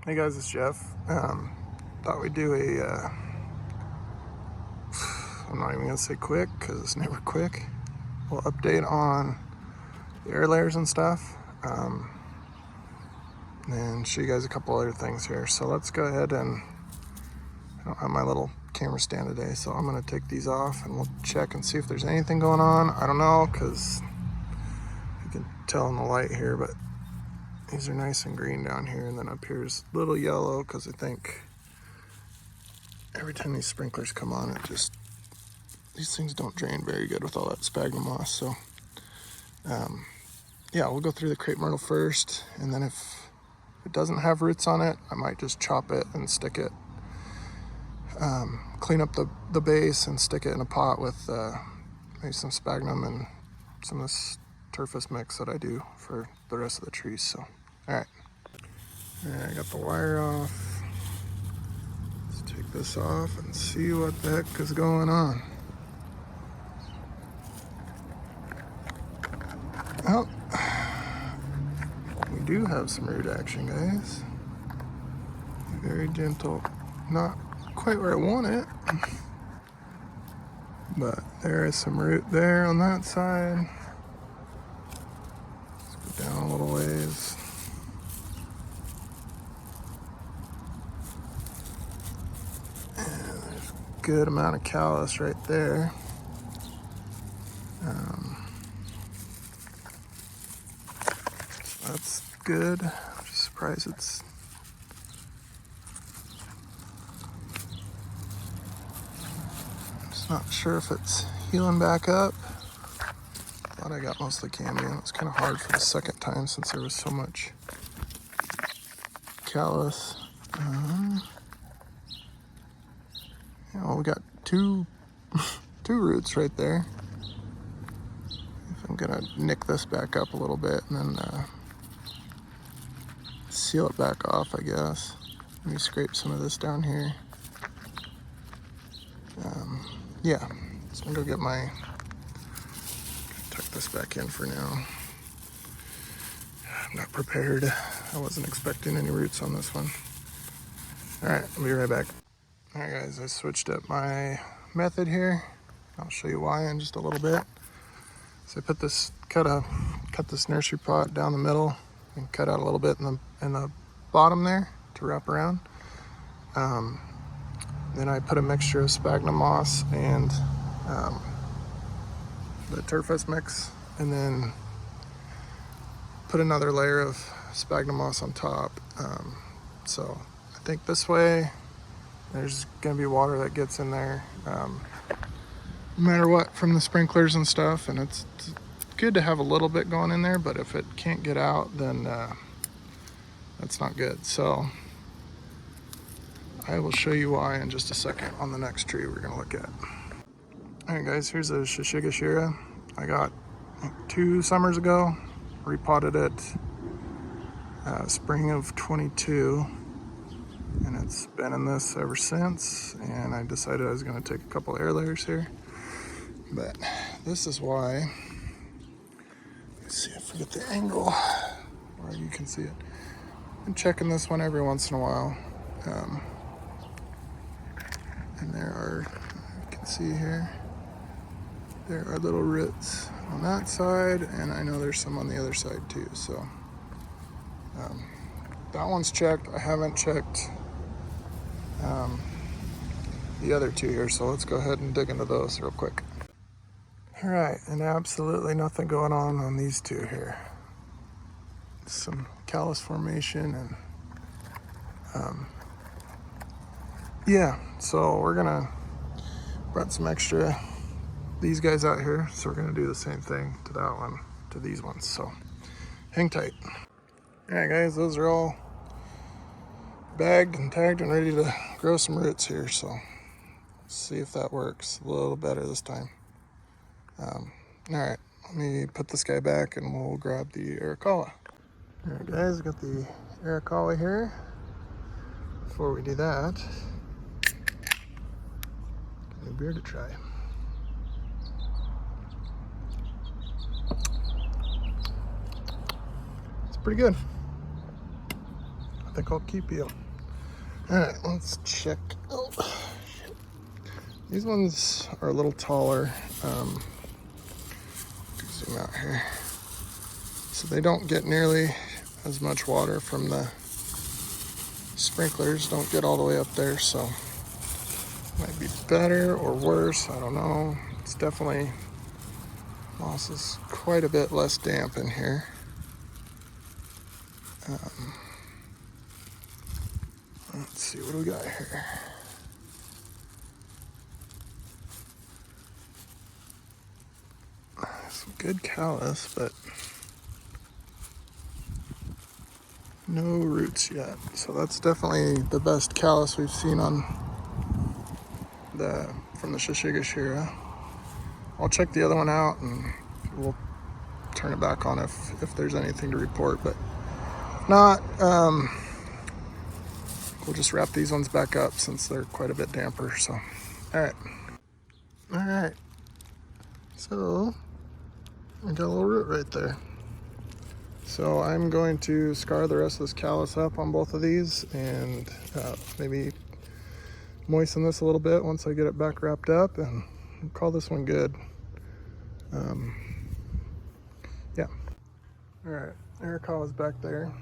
Hey guys, it's Jeff. Thought we'd do I'm not even gonna say quick because it's never quick. We'll update on the air layers and stuff, and show you guys a couple other things here. So let's go ahead and, I don't have my little camera stand today, so I'm gonna take these off and we'll check and see if there's anything going on. I don't know, because you can tell in the light here, but these are nice and green down here, and then up here is a little yellow because I think every time these sprinklers come on, these things don't drain very good with all that sphagnum moss. So yeah, we'll go through the crepe myrtle first, and then if it doesn't have roots on it, I might just chop it and stick it, clean up the base and stick it in a pot with maybe some sphagnum and some of this turfus mix that I do for the rest of the trees. So all right, I got the wire off. Let's take this off and see what the heck is going on. Oh, we do have some root action, guys. Very gentle. Not quite where I want it, but there is some root there on that side. Let's go down a little ways. And there's a good amount of callus right there. So that's good. I'm just surprised it's not sure if it's healing back up. Thought I got most of the cambium. It was kind of hard for the second time since there was so much callus. You know, we got two roots right there. If I'm gonna nick this back up a little bit and then seal it back off, I guess. Let me scrape some of this down here. Yeah, so I'm gonna go get tuck this back in for now. I'm not prepared. I wasn't expecting any roots on this one. All right, I'll be right back. All right, guys, I switched up my method here. I'll show you why in just a little bit. So I put this, cut this nursery pot down the middle and cut out a little bit in the bottom there to wrap around. Then I put a mixture of sphagnum moss and the turfus mix, and then put another layer of sphagnum moss on top. So I think this way there's gonna be water that gets in there no matter what from the sprinklers and stuff, and it's good to have a little bit going in there, but if it can't get out, then that's not good. So I will show you why in just a second on the next tree we're gonna look at. All right, guys, here's a Shishigashira I got 2 summers ago. Repotted it spring of 22, and it's been in this ever since. And I decided I was gonna take a couple air layers here, but this is why. Let's see if we get the angle where you can see it. I'm checking this one every once in a while. And there are, you can see here, there are little roots on that side, and I know there's some on the other side too. So that one's checked. I haven't checked the other 2 here, so let's go ahead and dig into those real quick. All right, and absolutely nothing going on these 2 here. Some callus formation, and yeah, so we're gonna brought some extra these guys out here, so we're gonna do the same thing to that one, to these ones. So hang tight. All right, guys, those are all bagged and tagged and ready to grow some roots here. So let's see if that works a little better this time. All right, let me put this guy back and we'll grab the Arakawa. All right, guys, got the Arakawa here. Before we do that, new beer to try. It's pretty good. I think I'll keep you. All right, let's check. Oh, shit. These ones are a little taller. Zoom out here. So they don't get nearly as much water from the sprinklers. Don't get all the way up there, so might be better or worse. I don't know. It's definitely, moss is quite a bit less damp in here. Let's see, what do we got here? Some good callus, but no roots yet. So that's definitely the best callus we've seen on from the Shishigashira. I'll check the other one out and we'll turn it back on if there's anything to report, but if not, we'll just wrap these ones back up since they're quite a bit damper. So, all right. So I got a little root right there. So I'm going to scar the rest of this callus up on both of these and maybe moisten this a little bit once I get it back wrapped up, and call this one good. Yeah. All right, Erica was back there.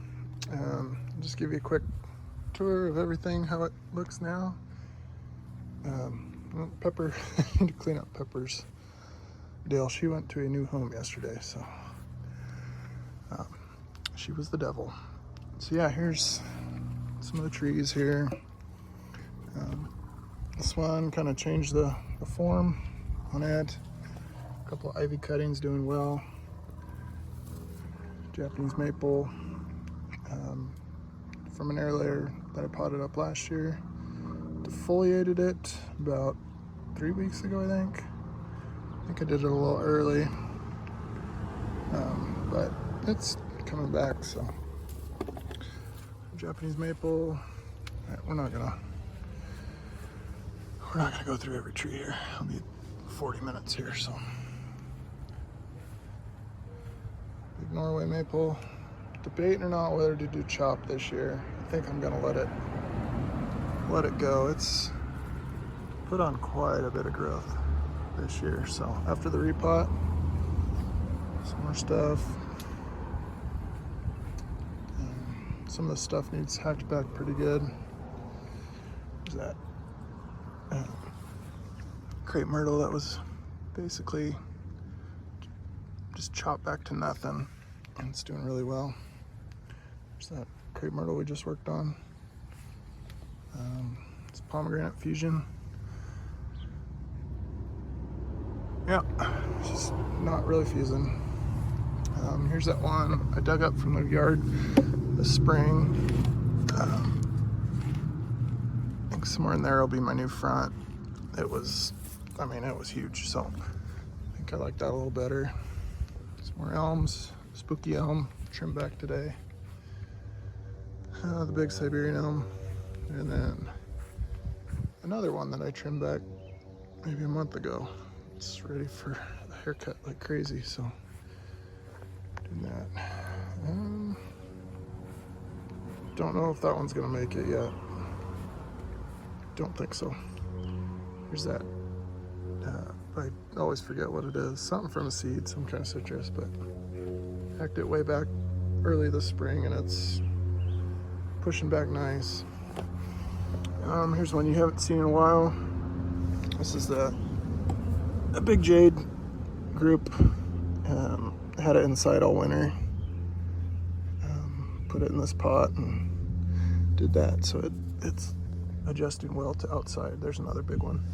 Just give you a quick tour of everything, how it looks now. Pepper, I need to clean up Pepper's deal. She went to a new home yesterday, so she was the devil. So yeah, here's some of the trees here. This one kind of changed the form on it. A couple of ivy cuttings doing well. Japanese maple from an AirLayer that I potted up last year. Defoliated it about 3 weeks ago, I think. I think I did it a little early, but it's coming back. So Japanese maple. All right, we're not gonna go through every tree here. I'll need 40 minutes here, so. Big Norway maple. Debating or not whether to do chop this year. I think I'm gonna let it go. It's put on quite a bit of growth this year. So after the repot, some more stuff. Some of the stuff needs hacked back pretty good. There's that crepe myrtle that was basically just chopped back to nothing, and it's doing really well. There's that crepe myrtle we just worked on. It's pomegranate fusion. Yeah, it's just not really fusing. Here's that one I dug up from the yard this spring. I think somewhere in there will be my new front. It was huge, so I think I like that a little better. Some more elms, spooky elm, trimmed back today. The big Siberian elm, and then another one that I trimmed back maybe a month ago. It's ready for a haircut like crazy, so doing that. Don't know if that one's gonna make it yet. Don't think so. Here's that. I always forget what it is. Something from a seed, some kind of citrus, but hacked it way back early this spring, and it's pushing back nice. Here's one you haven't seen in a while. This is a big jade group. Had it inside all winter. Put it in this pot and did that, so it's adjusting well to outside. There's another big one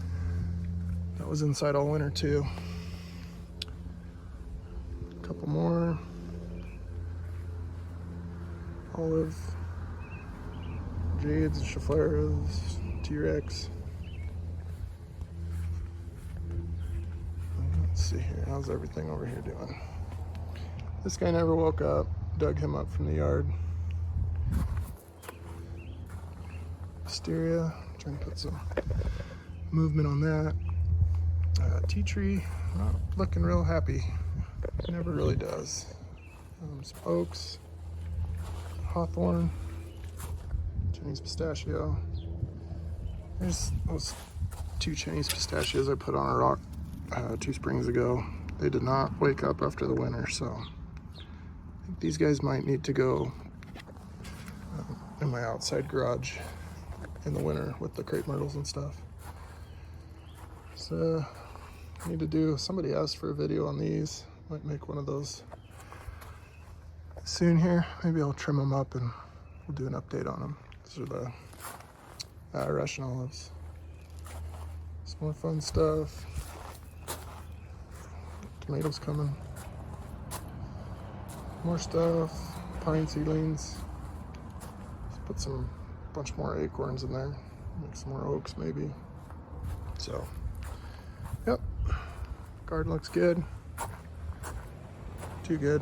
that was inside all winter too. A couple more. Olive, jades, Scheffleras, T-Rex. Let's see here, how's everything over here doing? This guy never woke up, dug him up from the yard. Wisteria, trying to put some movement on that. Tea tree, not looking real happy. Never really does. Some oaks, hawthorn. Chinese pistachio. There's those 2 Chinese pistachios I put on a rock 2 springs ago. They did not wake up after the winter, so I think these guys might need to go in my outside garage in the winter with the crepe myrtles and stuff. So I need to do, somebody asked for a video on these. Might make one of those soon here. Maybe I'll trim them up and we'll do an update on them. These are the Russian olives. Some more fun stuff. Tomatoes coming. More stuff. Pine seedlings. Let's put some bunch more acorns in there. Make some more oaks maybe. So, yep. Garden looks good. Too good.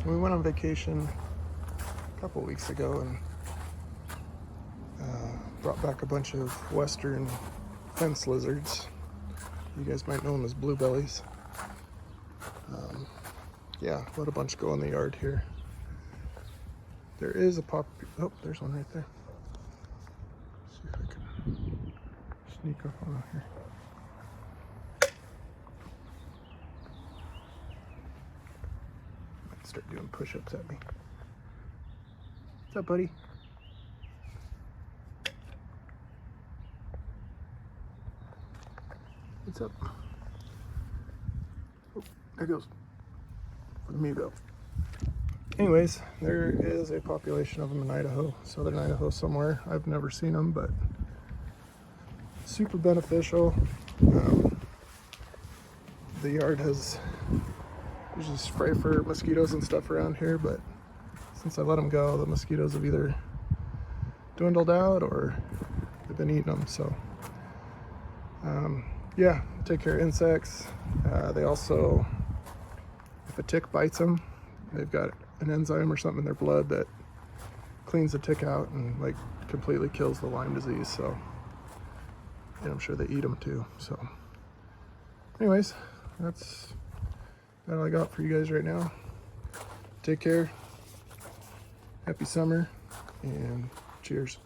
We went on vacation a couple weeks ago and brought back a bunch of western fence lizards. You guys might know them as bluebellies. Yeah, let a bunch go in the yard here. There is a oh, there's one right there. Let's see if I can sneak up on here. Might start doing push-ups at me. What's up, buddy? What's up? Oh, there goes. For me though. Anyways, there is a population of them in Idaho, southern Idaho somewhere. I've never seen them, but super beneficial. The yard has usually spray for mosquitoes and stuff around here, but since I let them go, the mosquitoes have either dwindled out or they've been eating them. So yeah, take care of insects. They also, if a tick bites them, they've got an enzyme or something in their blood that cleans the tick out and like completely kills the Lyme disease. So, and I'm sure they eat them too. So anyways, that's all I got for you guys right now. Take care. Happy summer and cheers.